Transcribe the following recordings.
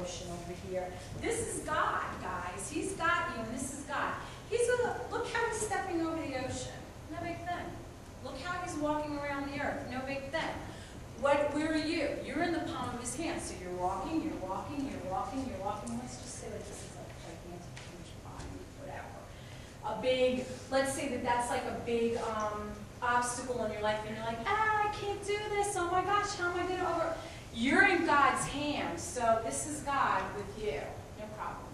ocean over here. This is God, guys. He's got you, and this is God. He's gonna, look how he's stepping over the ocean. No big thing. Look how he's walking around the earth. No big thing. Where are you? You're in the palm of his hand. So you're walking, you're walking, you're walking, you're walking. Let's just say that this is a gigantic, huge body, whatever. A big, let's say that that's like a big obstacle in your life, and you're like, I can't do this. Oh my gosh, how am I going to over? You're in God's hands. So this is God with you. No problem.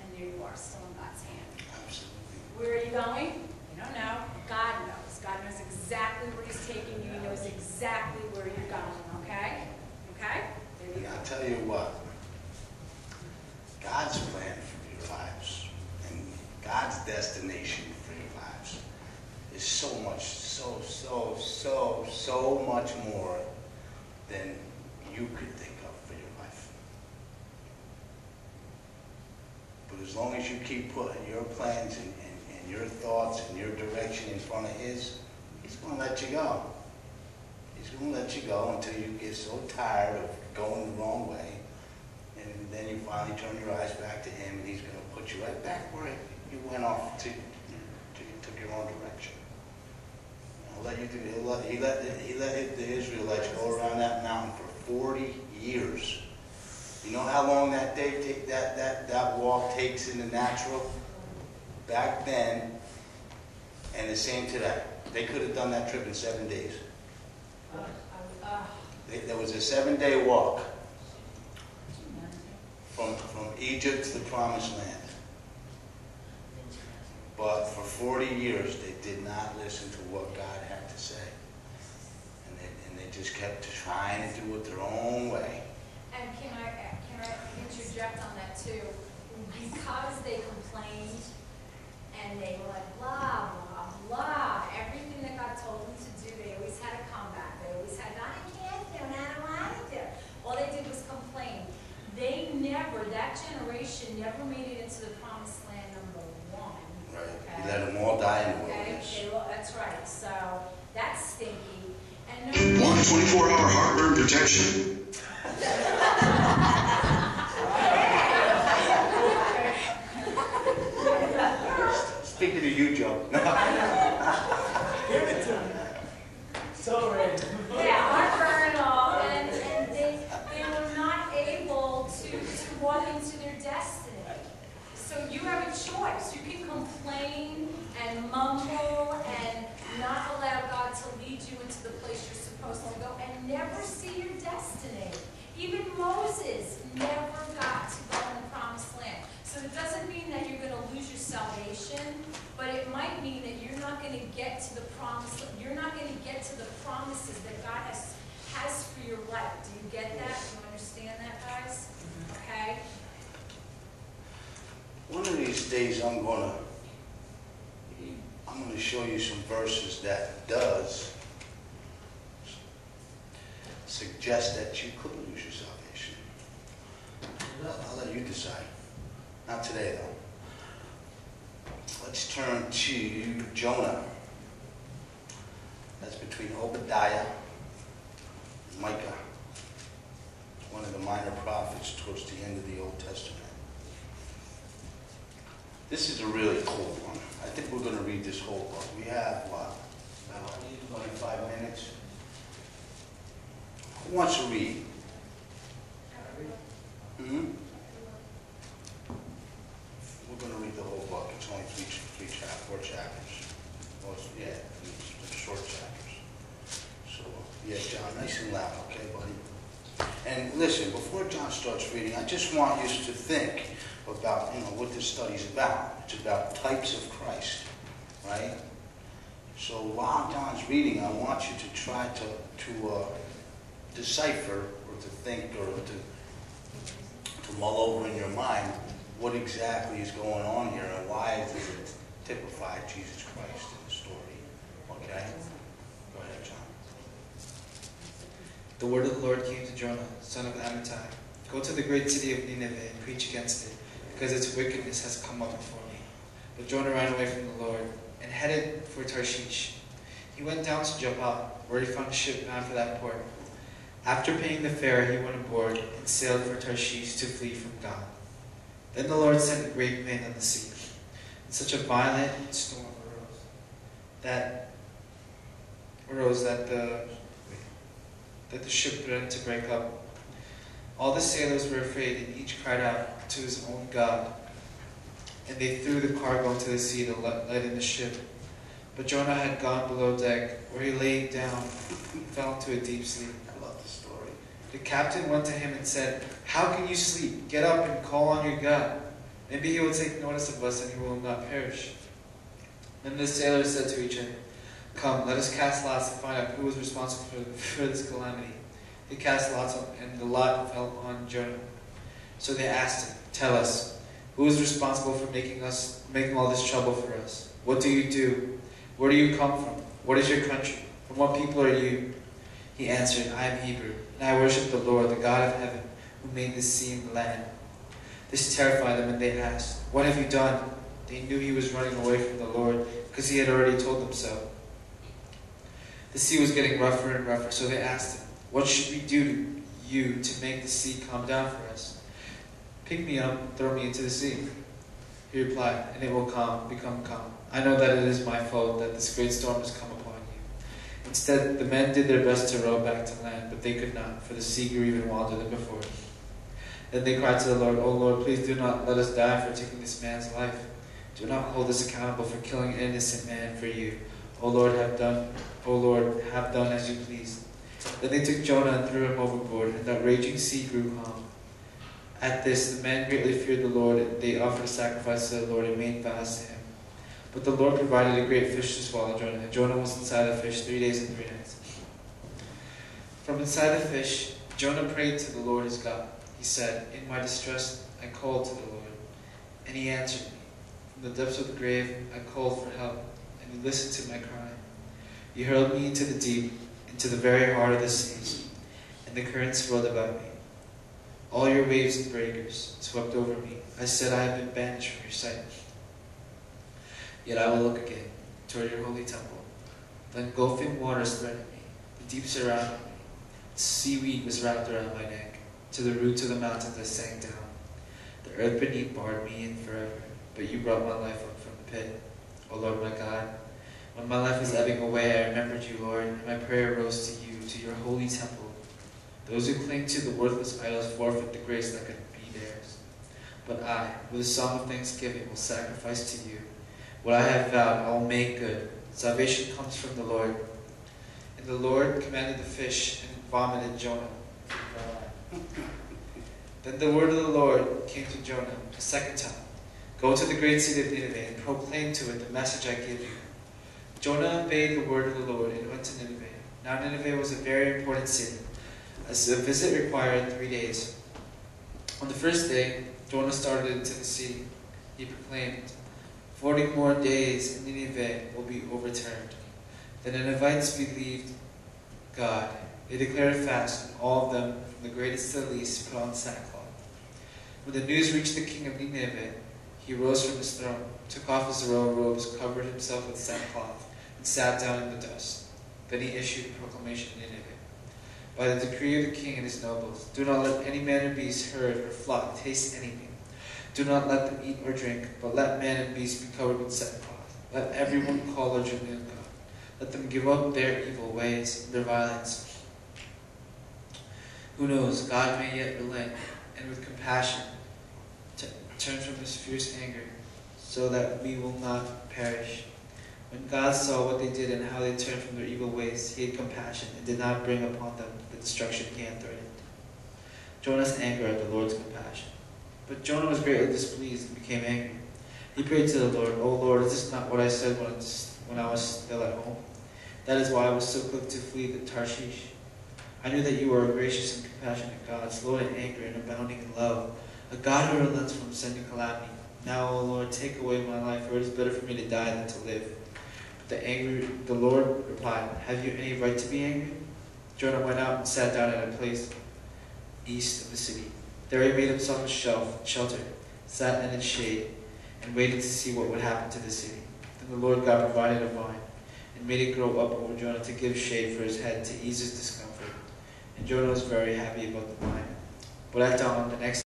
And there you are, still in God's hand. Absolutely. Where are you going? You don't know. God knows. God knows exactly where he's taking you. He knows exactly where you're going, okay? Okay? There you go. I'll tell you what. God's plan for your lives and God's destination for your lives is so much, so much more than you could think of for your life. But as long as you keep putting your plans and your thoughts and your direction in front of his, he's going to let you go. He's going to let you go until you get so tired of going the wrong way. And then you finally turn your eyes back to him, and he's going to put you right back where you went off to you took your own direction. He'll let you do. He let the Israelites go around that mountain for 40 years. You know how long that walk takes in the natural? Back then, and the same today. They could have done that trip in 7 days. There was a 7-day walk from Egypt to the Promised Land. But for 40 years, they did not listen to what God had to say. And they just kept trying to do it their own way. And can I interject on that too? Because they complained and they were like, blah, blah, blah. Everything that God told them to do, they always had a comeback. They always had, I can't do, I don't want to do. All they did was complain. That generation never made it into the Promised Land, number one. Right. Okay? He let them all die in the wilderness. Okay, that's right. So that's stinky. And Want 24-hour heartburn protection? Speaking to you, Joe. Give it to me. So ready. yeah, heartburn and all, and they were not able to walk into their destiny. So you have a choice. You can complain and mumble and not allow God to lead you into the place you're supposed to go and never see your destiny. Even Moses never got to go in the Promised Land. So it doesn't mean that you're going to lose your salvation, but it might mean that you're not going to get to the promise. You're not going to get to the promises that God has for your life. Do you get that? Do you understand that, guys? Okay. One of these days, I'm going to show you some verses that does suggest that you could lose your salvation. I'll let you decide. Not today, though. Let's turn to Jonah. That's between Obadiah and Micah. One of the minor prophets towards the end of the Old Testament. This is a really cool one. I think we're going to read this whole book. We have, what, about 25 minutes? Who wants to read? We're going to read the whole book. It's only four chapters. Well, yeah, it's short chapters. So, yeah, John, nice and loud, okay, buddy? And listen, before John starts reading, I just want you to think about, what this study's about. It's about types of Christ, right? So while John's reading, I want you to try to decipher or to think or to mull over in your mind what exactly is going on here and why does it typify Jesus Christ in the story. Okay? Go ahead, John. The word of the Lord came to Jonah, son of Amittai. Go to the great city of Nineveh and preach against it, because its wickedness has come up before me. But Jonah ran away from the Lord and headed for Tarshish. He went down to Joppa, where he found a ship bound for that port. After paying the fare, he went aboard and sailed for Tarshish to flee from God. Then the Lord sent a great wind on the sea, and such a violent storm arose that the ship began to break up. All the sailors were afraid, and each cried out to his own God. And they threw the cargo into the sea to lighten the ship. But Jonah had gone below deck, where he lay down and fell into a deep sleep. I love the story. The captain went to him and said, "How can you sleep? Get up and call on your God. Maybe he will take notice of us and he will not perish." Then the sailors said to each other, "Come, let us cast lots to find out who is responsible for this calamity." They cast lots, and the lot fell on Jonah. So they asked him, "Tell us, who is responsible for making all this trouble for us? What do you do? Where do you come from? What is your country? From what people are you?" He answered, "I am Hebrew, and I worship the Lord, the God of heaven, who made the sea and the land." This terrified them, and they asked, "What have you done?" They knew he was running away from the Lord, because he had already told them so. The sea was getting rougher and rougher, so they asked him, "What should we do to you to make the sea calm down for us?" "Pick me up and throw me into the sea," he replied, "and it will become calm. I know that it is my fault that this great storm has come upon you." Instead, the men did their best to row back to land, but they could not, for the sea grew even wilder than before. Then they cried to the Lord, "O Lord, please do not let us die for taking this man's life. Do not hold us accountable for killing an innocent man for you. O Lord, have done as you please." Then they took Jonah and threw him overboard, and the raging sea grew calm. At this, the men greatly feared the Lord, and they offered a sacrifice to the Lord and made vows to him. But the Lord provided a great fish to swallow Jonah, and Jonah was inside the fish 3 days and 3 nights. From inside the fish, Jonah prayed to the Lord his God. He said, "In my distress I called to the Lord, and he answered me. From the depths of the grave I called for help, and he listened to my cry. He hurled me into the deep, into the very heart of the seas, and the currents rolled about me. All your waves and breakers swept over me. I said, I have been banished from your sight. Yet I will look again toward your holy temple. The engulfing waters threatened me. The deep surrounded me. Seaweed was wrapped around my neck. To the roots of the mountains I sank down. The earth beneath barred me in forever, but you brought my life up from the pit. O Lord my God, when my life was ebbing away, I remembered you, Lord, and my prayer rose to you, to your holy temple. Those who cling to the worthless idols forfeit the grace that could be theirs. But I, with a song of thanksgiving, will sacrifice to you. What I have vowed, I will make good. Salvation comes from the Lord. And the Lord commanded the fish and vomited Jonah. Then the word of the Lord came to Jonah a second time. Go to the great city of Nineveh and proclaim to it the message I give you. Jonah obeyed the word of the Lord and went to Nineveh. Now Nineveh was a very important city, as a visit required 3 days. On the first day, Jonah started into the city. He proclaimed, 40 more days and Nineveh will be overturned. The Ninevites believed God. They declared a fast, and all of them, from the greatest to the least, put on sackcloth. When the news reached the king of Nineveh, he rose from his throne, took off his royal robes, covered himself with sackcloth, and sat down in the dust. Then he issued a proclamation in Nineveh. By the decree of the king and his nobles, do not let any man or beast, herd, or flock taste anything. Do not let them eat or drink, but let man and beast be covered with sackcloth. Let everyone call their joy on God. Let them give up their evil ways and their violence. Who knows, God may yet relent, and with compassion turn from his fierce anger, so that we will not perish. When God saw what they did and how they turned from their evil ways, he had compassion and did not bring upon them the destruction he had threatened. Jonah's anger at the Lord's compassion. But Jonah was greatly displeased and became angry. He prayed to the Lord, O Lord, is this not what I said when I was still at home? That is why I was so quick to flee to Tarshish. I knew that you are a gracious and compassionate God, slow to anger and abounding in love, a God who relents from sending calamity. Now, O Lord, take away my life, for it is better for me to die than to live. But the Lord replied, have you any right to be angry? Jonah went out and sat down at a place east of the city. There he made himself a shelter, sat in its shade, and waited to see what would happen to the city. Then the Lord God provided a vine, and made it grow up over Jonah to give shade for his head, to ease his discomfort. and Jonah was very happy about the wine. But at dawn the next